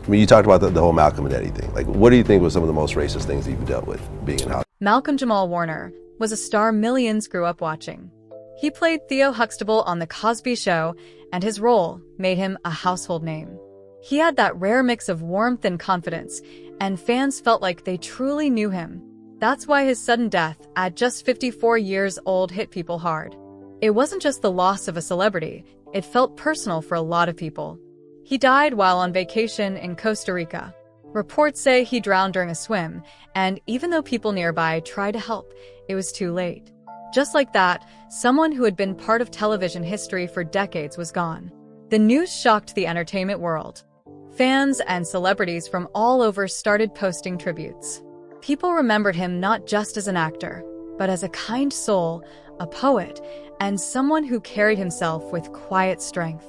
I mean, you talked about the whole Malcolm and Eddie thing. Like, what do you think was some of the most racist things that you've dealt with being in Hollywood? Malcolm-Jamal Warner was a star millions grew up watching. He played Theo Huxtable on The Cosby Show, and his role made him a household name. He had that rare mix of warmth and confidence, and fans felt like they truly knew him. That's why his sudden death, at just 54 years old, hit people hard. It wasn't just the loss of a celebrity, it felt personal for a lot of people. He died while on vacation in Costa Rica. Reports say he drowned during a swim, and even though people nearby tried to help, it was too late. Just like that, someone who had been part of television history for decades was gone. The news shocked the entertainment world. Fans and celebrities from all over started posting tributes. People remembered him not just as an actor, but as a kind soul, a poet, and someone who carried himself with quiet strength.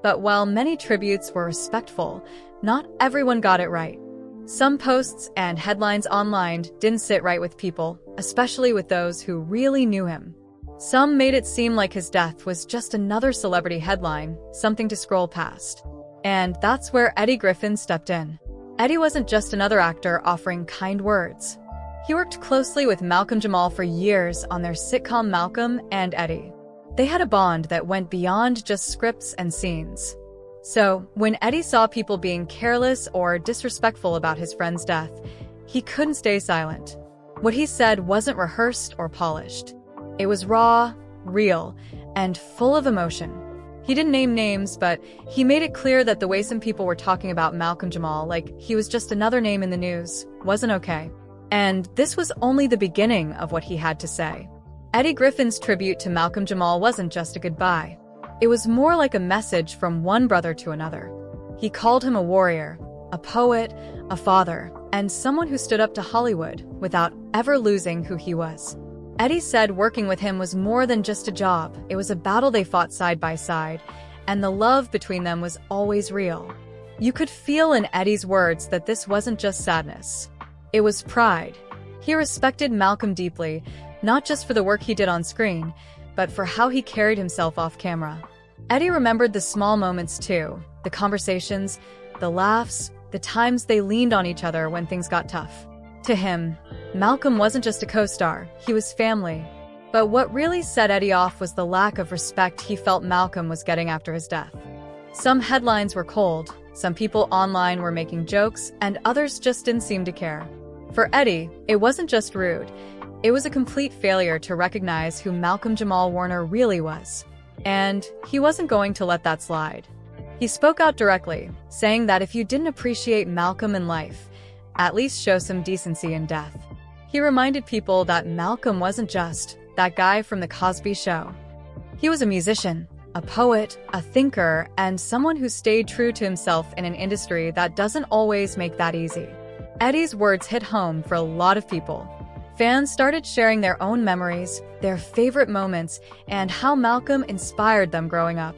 But while many tributes were respectful, not everyone got it right. Some posts and headlines online didn't sit right with people, especially with those who really knew him. Some made it seem like his death was just another celebrity headline, something to scroll past. And that's where Eddie Griffin stepped in. Eddie wasn't just another actor offering kind words. He worked closely with Malcolm-Jamal for years on their sitcom Malcolm and Eddie. They had a bond that went beyond just scripts and scenes. So, when Eddie saw people being careless or disrespectful about his friend's death, he couldn't stay silent. What he said wasn't rehearsed or polished. It was raw, real, and full of emotion. He didn't name names, but he made it clear that the way some people were talking about Malcolm-Jamal, like he was just another name in the news, wasn't okay. And this was only the beginning of what he had to say. Eddie Griffin's tribute to Malcolm-Jamal wasn't just a goodbye. It was more like a message from one brother to another. He called him a warrior, a poet, a father, and someone who stood up to Hollywood without ever losing who he was. Eddie said working with him was more than just a job. It was a battle they fought side by side, and the love between them was always real. You could feel in Eddie's words that this wasn't just sadness. It was pride. He respected Malcolm deeply, not just for the work he did on screen, but for how he carried himself off camera. Eddie remembered the small moments too, the conversations, the laughs, the times they leaned on each other when things got tough. To him, Malcolm wasn't just a co-star, he was family. But what really set Eddie off was the lack of respect he felt Malcolm was getting after his death. Some headlines were cold, some people online were making jokes, and others just didn't seem to care. For Eddie, it wasn't just rude. It was a complete failure to recognize who Malcolm-Jamal Warner really was. And he wasn't going to let that slide. He spoke out directly, saying that if you didn't appreciate Malcolm in life, at least show some decency in death. He reminded people that Malcolm wasn't just that guy from The Cosby Show. He was a musician, a poet, a thinker, and someone who stayed true to himself in an industry that doesn't always make that easy. Eddie's words hit home for a lot of people. Fans started sharing their own memories, their favorite moments, and how Malcolm inspired them growing up.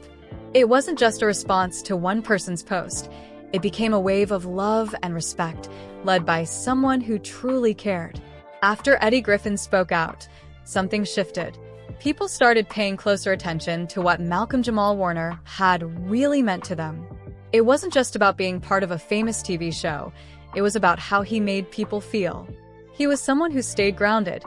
It wasn't just a response to one person's post. It became a wave of love and respect, led by someone who truly cared. After Eddie Griffin spoke out, something shifted. People started paying closer attention to what Malcolm-Jamal Warner had really meant to them. It wasn't just about being part of a famous TV show. It was about how he made people feel. He was someone who stayed grounded,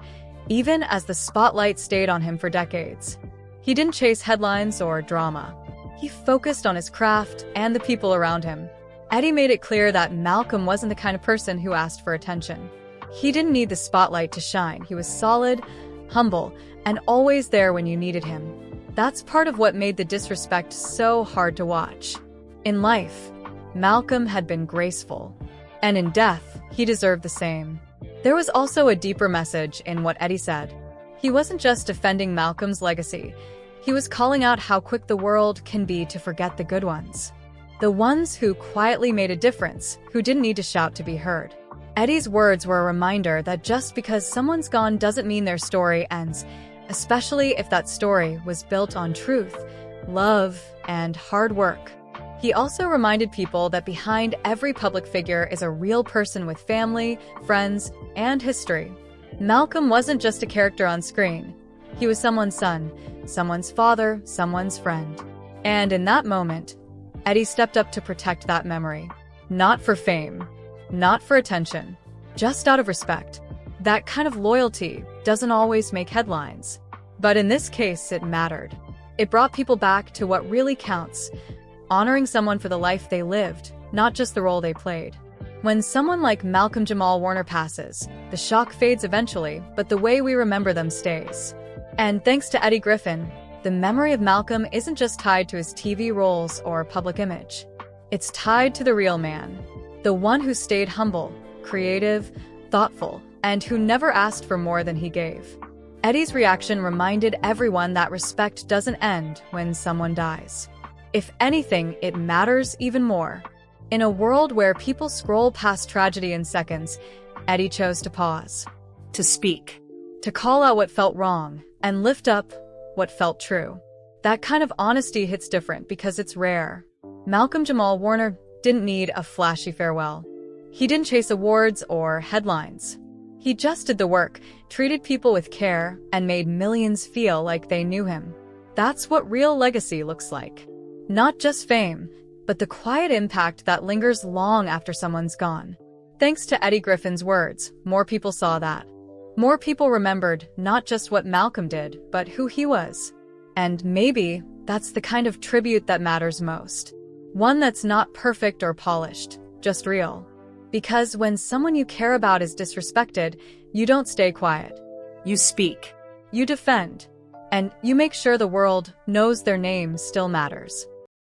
even as the spotlight stayed on him for decades. He didn't chase headlines or drama. He focused on his craft and the people around him. Eddie made it clear that Malcolm wasn't the kind of person who asked for attention. He didn't need the spotlight to shine. He was solid, humble, and always there when you needed him. That's part of what made the disrespect so hard to watch. In life, Malcolm had been graceful, and in death, he deserved the same. There was also a deeper message in what Eddie said. He wasn't just defending Malcolm's legacy. He was calling out how quick the world can be to forget the good ones. The ones who quietly made a difference, who didn't need to shout to be heard. Eddie's words were a reminder that just because someone's gone doesn't mean their story ends, especially if that story was built on truth, love, and hard work. He also reminded people that behind every public figure is a real person with family, friends, and history. Malcolm wasn't just a character on screen. He was someone's son, someone's father, someone's friend. And in that moment, Eddie stepped up to protect that memory. Not for fame, not for attention, just out of respect. That kind of loyalty doesn't always make headlines. But in this case, it mattered. It brought people back to what really counts, honoring someone for the life they lived, not just the role they played. When someone like Malcolm-Jamal Warner passes, the shock fades eventually, but the way we remember them stays. And thanks to Eddie Griffin, the memory of Malcolm isn't just tied to his TV roles or public image. It's tied to the real man, the one who stayed humble, creative, thoughtful, and who never asked for more than he gave. Eddie's reaction reminded everyone that respect doesn't end when someone dies. If anything, it matters even more. In a world where people scroll past tragedy in seconds, Eddie chose to pause, to speak, to call out what felt wrong, and lift up what felt true. That kind of honesty hits different because it's rare. Malcolm-Jamal Warner didn't need a flashy farewell. He didn't chase awards or headlines. He just did the work, treated people with care, and made millions feel like they knew him. That's what real legacy looks like. Not just fame, but the quiet impact that lingers long after someone's gone. Thanks to Eddie Griffin's words, more people saw that. More people remembered not just what Malcolm did, but who he was. And maybe that's the kind of tribute that matters most. One that's not perfect or polished, just real. Because when someone you care about is disrespected, you don't stay quiet. you speak. You defend. And you make sure the world knows their name still matters.